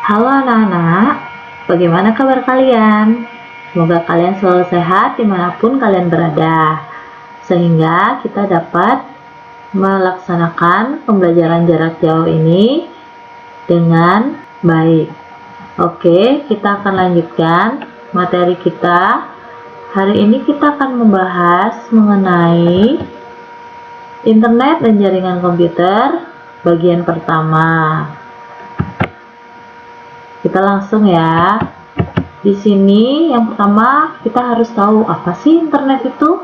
Halo anak-anak, bagaimana kabar kalian? Semoga kalian selalu sehat dimanapun kalian berada, sehingga kita dapat melaksanakan pembelajaran jarak jauh ini dengan baik. Oke, kita akan lanjutkan materi kita. Hari ini kita akan membahas mengenai internet dan jaringan komputer bagian pertama. Kita langsung ya. Di sini yang pertama kita harus tahu apa sih internet itu?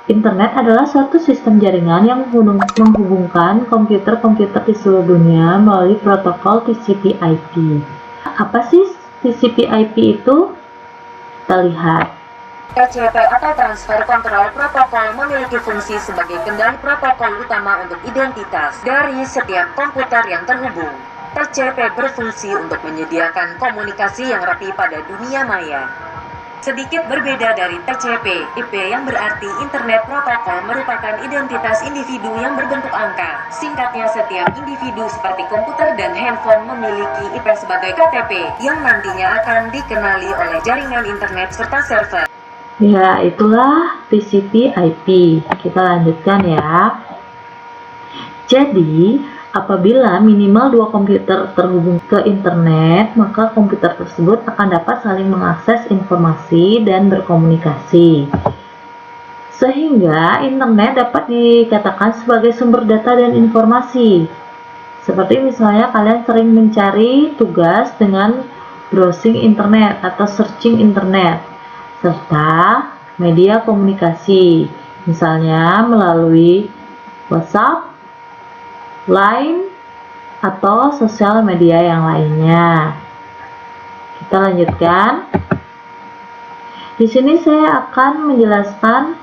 Internet adalah suatu sistem jaringan yang menghubungkan komputer-komputer di seluruh dunia melalui protokol TCP/IP. Apa sih TCP/IP itu? Kita lihat. TCP atau Transfer Control Protocol memiliki fungsi sebagai kendali protokol utama untuk identitas dari setiap komputer yang terhubung. TCP berfungsi untuk menyediakan komunikasi yang rapi pada dunia maya. Sedikit berbeda dari TCP, IP yang berarti Internet Protocol merupakan identitas individu yang berbentuk angka. Singkatnya, setiap individu seperti komputer dan handphone memiliki IP sebagai KTP yang nantinya akan dikenali oleh jaringan internet serta server. Ya, itulah TCP/IP. Kita lanjutkan ya. Jadi, apabila minimal dua komputer terhubung ke internet, maka komputer tersebut akan dapat saling mengakses informasi dan berkomunikasi. Sehingga internet dapat dikatakan sebagai sumber data dan informasi. Seperti misalnya kalian sering mencari tugas dengan browsing internet atau searching internet, serta media komunikasi, misalnya melalui WhatsApp, Line, atau sosial media yang lainnya. Kita lanjutkan. Di sini saya akan menjelaskan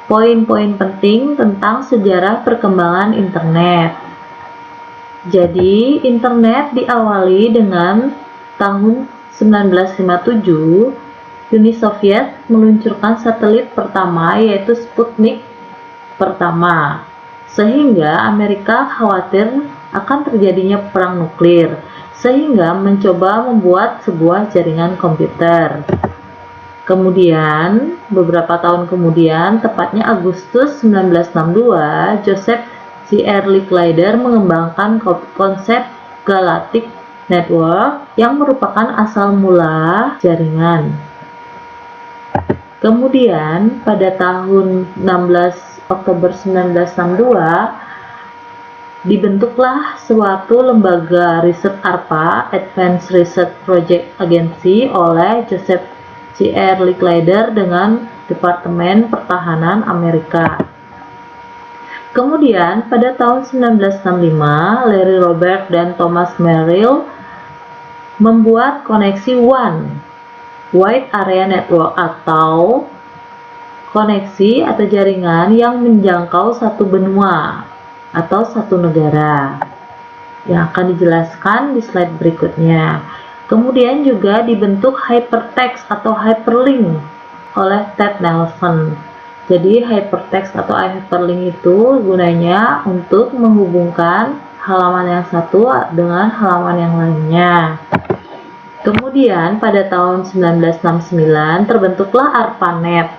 poin-poin penting tentang sejarah perkembangan internet. Jadi, internet diawali dengan tahun 1957, Uni Soviet meluncurkan satelit pertama yaitu Sputnik pertama. Sehingga Amerika khawatir akan terjadinya perang nuklir, sehingga mencoba membuat sebuah jaringan komputer. Kemudian, beberapa tahun kemudian, tepatnya Agustus 1962, Joseph C. R. Licklider mengembangkan konsep Galactic Network yang merupakan asal mula jaringan. Kemudian, pada tahun 16 Oktober 1962 dibentuklah suatu lembaga riset ARPA (Advanced Research Project Agency) oleh Joseph C. R. Licklider dengan Departemen Pertahanan Amerika. Kemudian pada tahun 1965 Larry Robert dan Thomas Merrill membuat koneksi WAN (Wide Area Network) atau koneksi atau jaringan yang menjangkau satu benua atau satu negara, yang akan dijelaskan di slide berikutnya. Kemudian juga dibentuk hypertext atau hyperlink oleh Ted Nelson. Jadi hypertext atau hyperlink itu gunanya untuk menghubungkan halaman yang satu dengan halaman yang lainnya. Kemudian pada tahun 1969 terbentuklah ARPANET.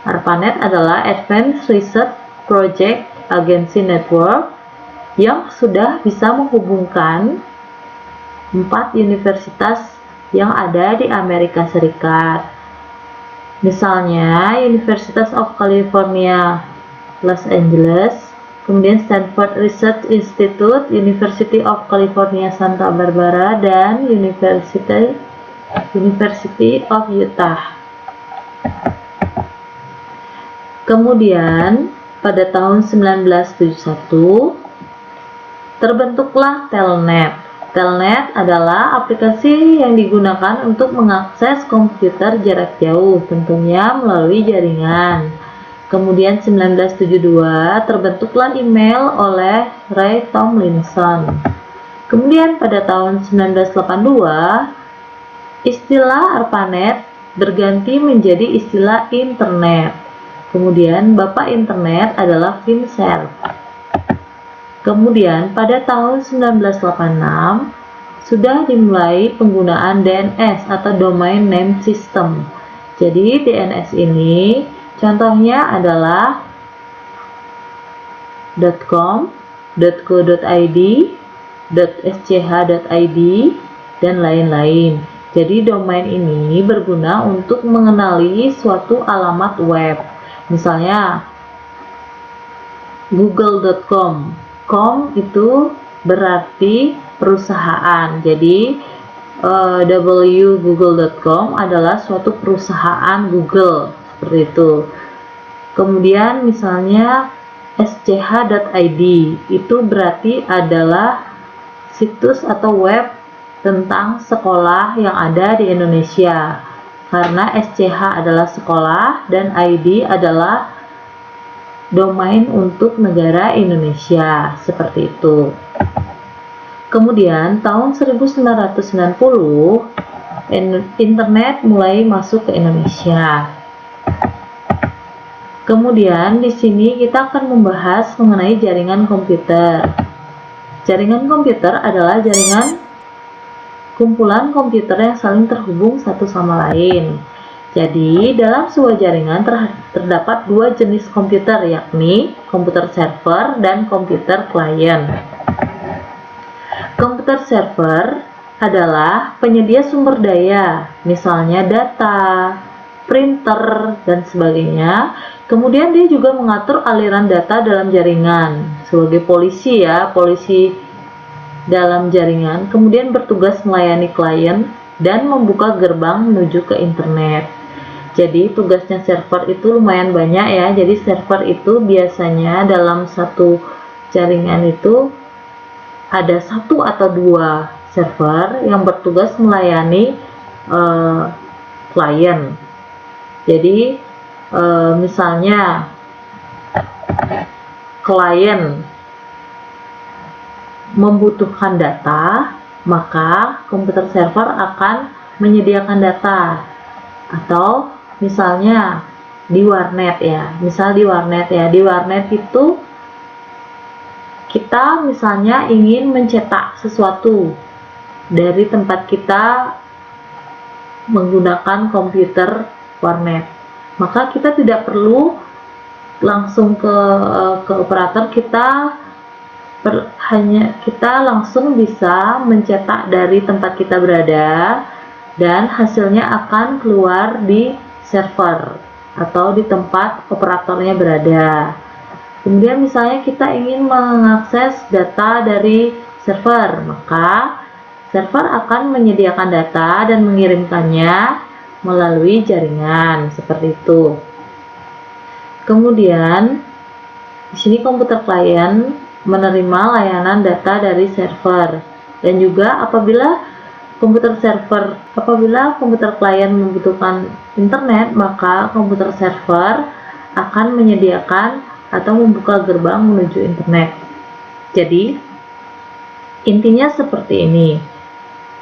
ARPANET adalah Advanced Research Project Agency Network yang sudah bisa menghubungkan 4 universitas yang ada di Amerika Serikat. Misalnya University of California, Los Angeles, kemudian Stanford Research Institute, University of California Santa Barbara, dan University of Utah. Kemudian pada tahun 1971 terbentuklah Telnet. Telnet adalah aplikasi yang digunakan untuk mengakses komputer jarak jauh, tentunya melalui jaringan. Kemudian 1972 terbentuklah email oleh Ray Tomlinson. Kemudian pada tahun 1982 istilah ARPANET berganti menjadi istilah internet. Kemudian bapak internet adalah Vint Cerf. Kemudian pada tahun 1986 sudah dimulai penggunaan DNS atau Domain Name System. Jadi DNS ini contohnya adalah .com, .co.id, .sch.id, dan lain-lain. Jadi domain ini berguna untuk mengenali suatu alamat web. Misalnya google.com. Com itu berarti perusahaan. Jadi www.google.com adalah suatu perusahaan Google, seperti itu. Kemudian misalnya sch.id itu berarti adalah situs atau web tentang sekolah yang ada di Indonesia, karena SCH adalah sekolah dan ID adalah domain untuk negara Indonesia, seperti itu. Kemudian tahun 1990 internet mulai masuk ke Indonesia. Kemudian di sini kita akan membahas mengenai jaringan komputer. Jaringan komputer adalah jaringan kumpulan komputer yang saling terhubung satu sama lain. Jadi, dalam sebuah jaringan terdapat dua jenis komputer, yakni komputer server dan komputer klien. Komputer server adalah penyedia sumber daya, misalnya data, printer, dan sebagainya. Kemudian dia juga mengatur aliran data dalam jaringan, sebagai polisi ya, polisi dalam jaringan, kemudian bertugas melayani klien dan membuka gerbang menuju ke internet. Jadi tugasnya server itu lumayan banyak ya. Jadi server itu biasanya dalam satu jaringan itu ada satu atau dua server yang bertugas melayani klien. Jadi misalnya klien membutuhkan data, maka komputer server akan menyediakan data. Atau misalnya di warnet ya, di warnet itu kita misalnya ingin mencetak sesuatu dari tempat kita menggunakan komputer warnet, maka kita tidak perlu langsung ke operator, kita langsung bisa mencetak dari tempat kita berada dan hasilnya akan keluar di server atau di tempat operatornya berada. Kemudian misalnya kita ingin mengakses data dari server, maka server akan menyediakan data dan mengirimkannya melalui jaringan, seperti itu. Kemudian di sini komputer klien menerima layanan data dari server, dan juga apabila komputer klien membutuhkan internet, maka komputer server akan menyediakan atau membuka gerbang menuju internet. Jadi intinya seperti ini.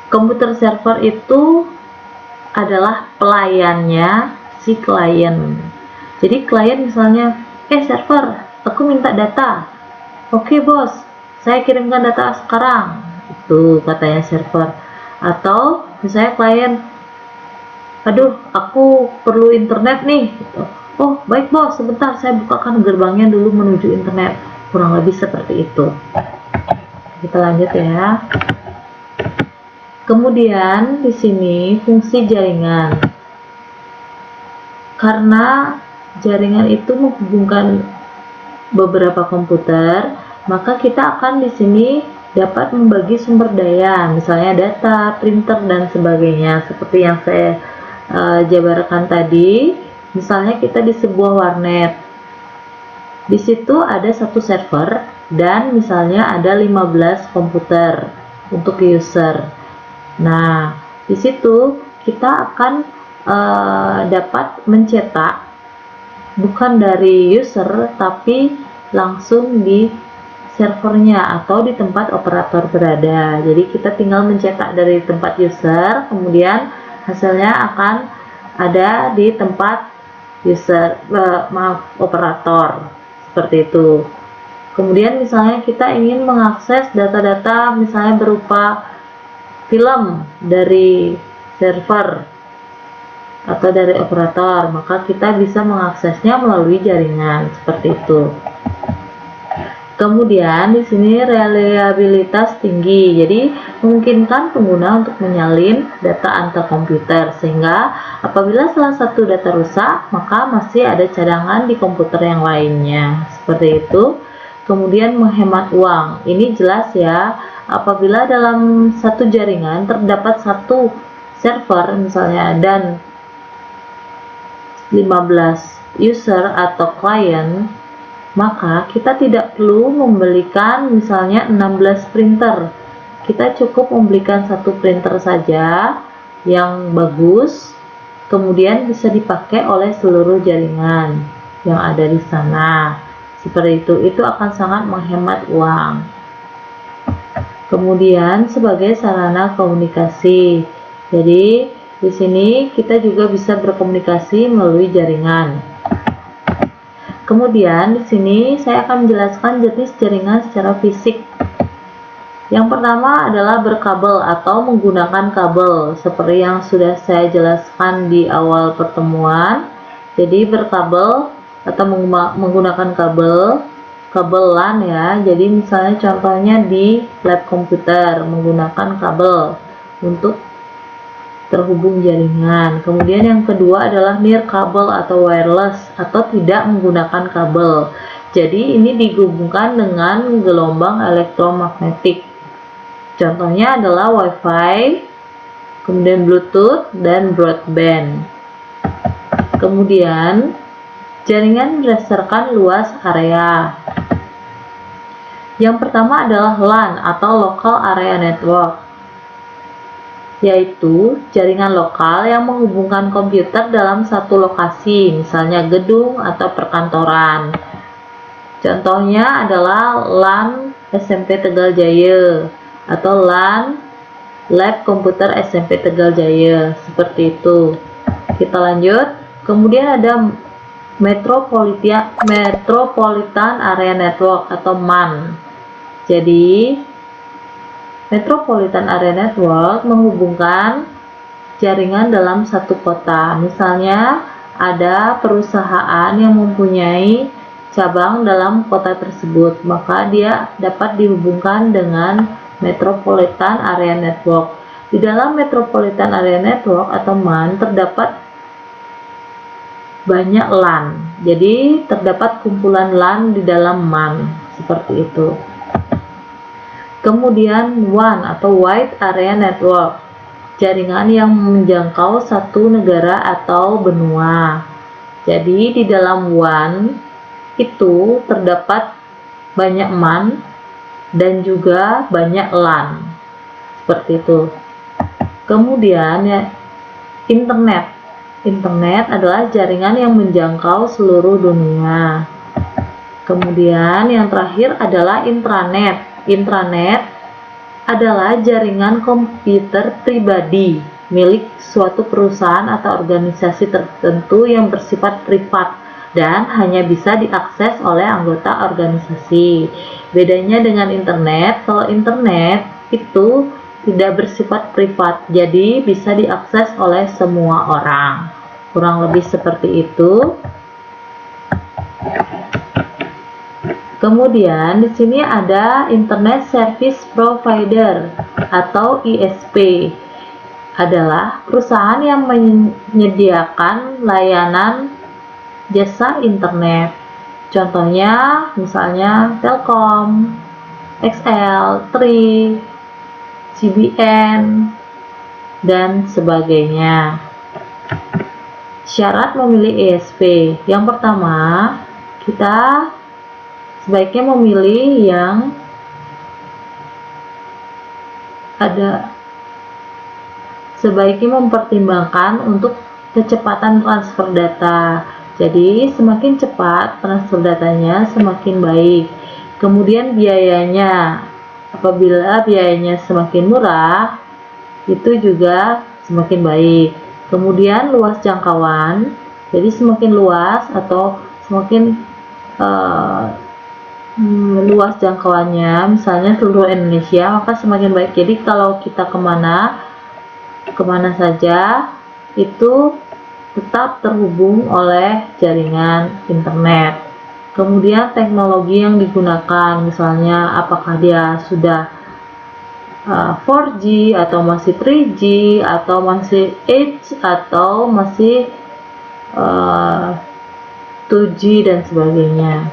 Komputer server itu adalah pelayannya si klien. Jadi klien misalnya, server, aku minta data. Oke bos, saya kirimkan data sekarang. Itu katanya server. Atau misalnya klien, aduh aku perlu internet nih. Oh baik bos, sebentar saya bukakan gerbangnya dulu menuju internet. Kurang lebih seperti itu. Kita lanjut ya. Kemudian di sini fungsi jaringan. Karena jaringan itu menghubungkan beberapa komputer, maka kita akan di sini dapat membagi sumber daya, misalnya data, printer, dan sebagainya. Seperti yang saya jabarkan tadi, misalnya kita di sebuah warnet, di situ ada satu server dan misalnya ada 15 komputer untuk user. Nah, di situ kita akan dapat mencetak bukan dari user tapi langsung di servernya atau di tempat operator berada. Jadi kita tinggal mencetak dari tempat user, kemudian hasilnya akan ada di tempat operator, seperti itu. Kemudian misalnya kita ingin mengakses data-data misalnya berupa film dari server atau dari operator, maka kita bisa mengaksesnya melalui jaringan seperti itu. Kemudian di sini reliabilitas tinggi, jadi memungkinkan pengguna untuk menyalin data antar komputer, sehingga apabila salah satu data rusak, maka masih ada cadangan di komputer yang lainnya, seperti itu. Kemudian menghemat uang, ini jelas ya, apabila dalam satu jaringan terdapat satu server misalnya dan 15 user atau klien, maka kita tidak perlu membelikan misalnya 16 printer. Kita cukup membelikan satu printer saja yang bagus, kemudian bisa dipakai oleh seluruh jaringan yang ada di sana. Seperti itu akan sangat menghemat uang. Kemudian sebagai sarana komunikasi. Jadi di sini kita juga bisa berkomunikasi melalui jaringan. Kemudian di sini saya akan menjelaskan jenis jaringan secara fisik. Yang pertama adalah berkabel atau menggunakan kabel, seperti yang sudah saya jelaskan di awal pertemuan. Jadi berkabel atau menggunakan kabel LAN ya. Jadi misalnya contohnya di lab komputer menggunakan kabel untuk terhubung jaringan. Kemudian yang kedua adalah nirkabel atau wireless atau tidak menggunakan kabel. Jadi ini digabungkan dengan gelombang elektromagnetik. Contohnya adalah WiFi, kemudian Bluetooth dan broadband. Kemudian jaringan berdasarkan luas area. Yang pertama adalah LAN atau Local Area Network, yaitu jaringan lokal yang menghubungkan komputer dalam satu lokasi, misalnya gedung atau perkantoran. Contohnya adalah LAN SMP Tegal Jaya atau LAN Lab Komputer SMP Tegal Jaya, seperti itu. Kita lanjut. Kemudian ada Metropolitan Area Network atau MAN. Jadi Metropolitan Area Network menghubungkan jaringan dalam satu kota. Misalnya, ada perusahaan yang mempunyai cabang dalam kota tersebut, maka dia dapat dihubungkan dengan Metropolitan Area Network. Di dalam Metropolitan Area Network atau MAN terdapat banyak LAN. Jadi, terdapat kumpulan LAN di dalam MAN, seperti itu. Kemudian WAN atau Wide Area Network, jaringan yang menjangkau satu negara atau benua. Jadi di dalam WAN itu terdapat banyak MAN dan juga banyak LAN, seperti itu. Kemudian ya, Internet adalah jaringan yang menjangkau seluruh dunia. Kemudian yang terakhir adalah intranet. Intranet adalah jaringan komputer pribadi milik suatu perusahaan atau organisasi tertentu yang bersifat privat dan hanya bisa diakses oleh anggota organisasi. Bedanya dengan internet, kalau internet itu tidak bersifat privat, jadi bisa diakses oleh semua orang. Kurang lebih seperti itu. Kemudian di sini ada Internet Service Provider atau ISP, adalah perusahaan yang menyediakan layanan jasa internet. Contohnya misalnya Telkom, XL, Tri, CBN, dan sebagainya. Syarat memilih ISP. Yang pertama, kita sebaiknya memilih yang sebaiknya mempertimbangkan untuk kecepatan transfer data. Jadi semakin cepat transfer datanya semakin baik. Kemudian biayanya, apabila biayanya semakin murah, itu juga semakin baik. Kemudian luas jangkauan, jadi semakin luas atau semakin luas jangkauannya, misalnya seluruh Indonesia, maka semakin baik. Jadi kalau kita kemana saja itu tetap terhubung oleh jaringan internet. Kemudian teknologi yang digunakan, misalnya apakah dia sudah 4G atau masih 3G atau masih 8 atau masih 2G dan sebagainya.